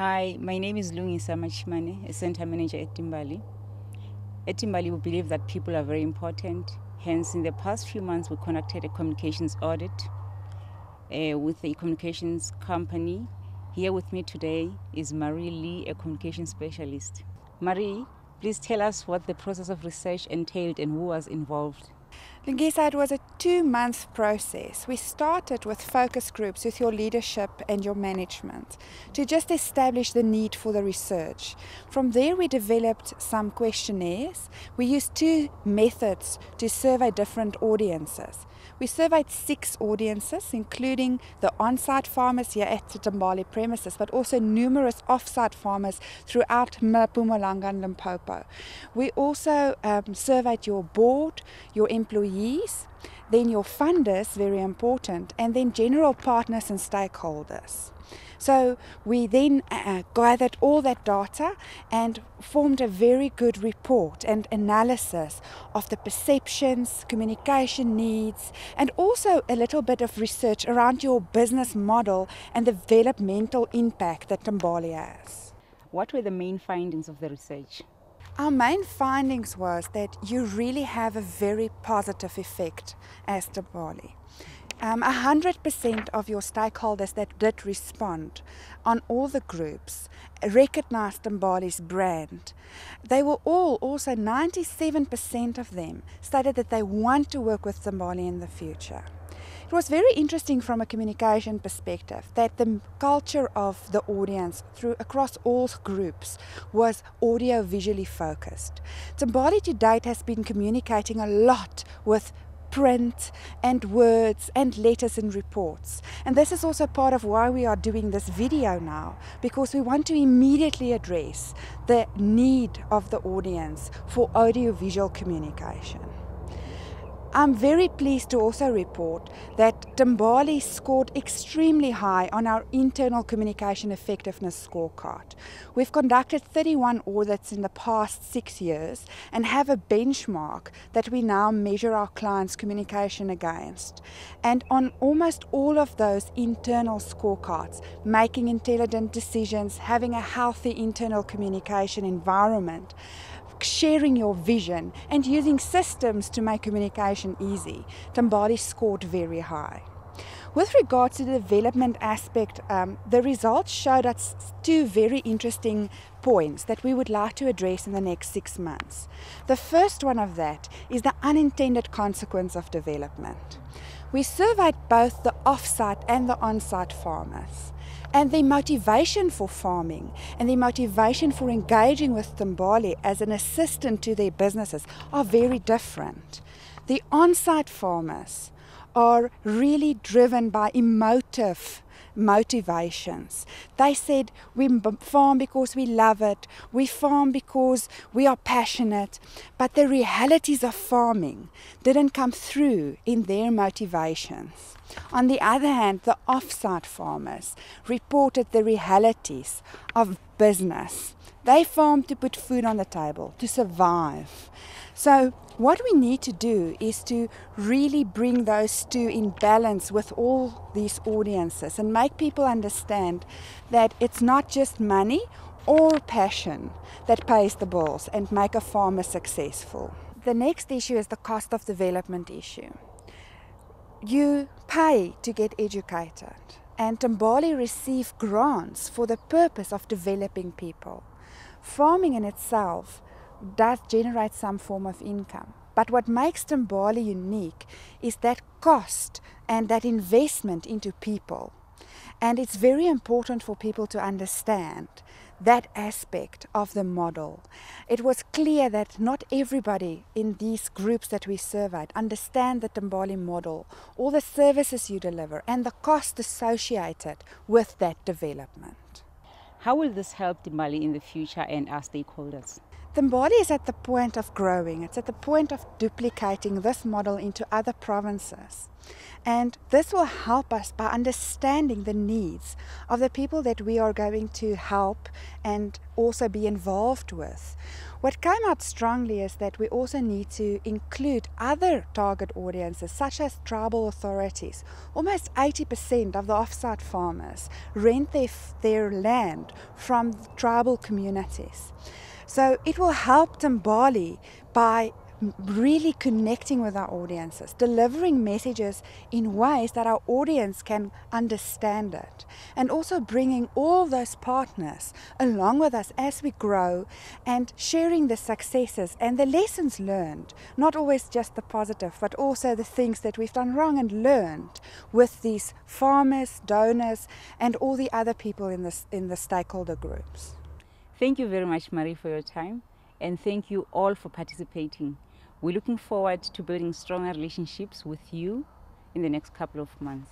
Hi, my name is Lungisa Machimane, a center manager at Timbali. At Timbali, we believe that people are very important. Hence, in the past few months, we conducted a communications audit with a communications company. Here with me today is Marie Lee, a communication specialist. Marie, please tell us what the process of research entailed and who was involved. Lungisa, it was a 2-month process. We started with focus groups with your leadership and your management to just establish the need for the research. From there, we developed some questionnaires. We used 2 methods to survey different audiences. We surveyed 6 audiences, including the on-site farmers here at the Timbali premises, but also numerous off-site farmers throughout Mpumalanga and Limpopo. We also surveyed your board, your employees, then your funders, very important, and then general partners and stakeholders. So we then gathered all that data and formed a very good report and analysis of the perceptions, communication needs, and also a little bit of research around your business model and the developmental impact that Timbali has. What were the main findings of the research? Our main findings was that you really have a very positive effect as Timbali. 100% of your stakeholders that did respond on all the groups recognized Timbali's brand. They were all, also 97% of them, stated that they want to work with Timbali in the future. It was very interesting from a communication perspective that the culture of the audience across all groups was audio-visually focused. Timbali to date has been communicating a lot with print and words and letters and reports. And this is also part of why we are doing this video now, because we want to immediately address the need of the audience for audio-visual communication. I'm very pleased to also report that Timbali scored extremely high on our internal communication effectiveness scorecard. We've conducted 31 audits in the past 6 years and have a benchmark that we now measure our clients' communication against. And on almost all of those internal scorecards, making intelligent decisions, having a healthy internal communication environment, sharing your vision and using systems to make communication easy, Timbali scored very high. With regards to the development aspect, the results showed us 2 very interesting points that we would like to address in the next 6 months. The first one of that is the unintended consequence of development. We surveyed both the off-site and the on-site farmers. And their motivation for farming and their motivation for engaging with Timbali as an assistant to their businesses are very different. The on-site farmers are really driven by emotive motivations. They said, we farm because we love it, we farm because we are passionate, but the realities of farming didn't come through in their motivations. On the other hand, the off-site farmers reported the realities of business. They farm to put food on the table, to survive. So what we need to do is to really bring those 2 in balance with all these audiences and make people understand that it's not just money or passion that pays the bills and make a farmer successful. The next issue is the cost of development issue. You pay to get educated, and Timbali receive grants for the purpose of developing people. Farming in itself does generate some form of income, but what makes Timbali unique is that cost and that investment into people. And it's very important for people to understand that aspect of the model. It was clear that not everybody in these groups that we surveyed understand the Timbali model, all the services you deliver, and the cost associated with that development. How will this help Timbali in the future and our stakeholders? Timbali is at the point of growing. It's at the point of duplicating this model into other provinces. And this will help us by understanding the needs of the people that we are going to help and also be involved with. What came out strongly is that we also need to include other target audiences, such as tribal authorities. Almost 80% of the offsite farmers rent their land from tribal communities. So it will help Timbali by really connecting with our audiences, delivering messages in ways that our audience can understand it, and also bringing all those partners along with us as we grow and sharing the successes and the lessons learned, not always just the positive, but also the things that we've done wrong and learned with these farmers, donors, and all the other people in the stakeholder groups. Thank you very much, Marie, for your time, and thank you all for participating. We're looking forward to building stronger relationships with you in the next couple of months.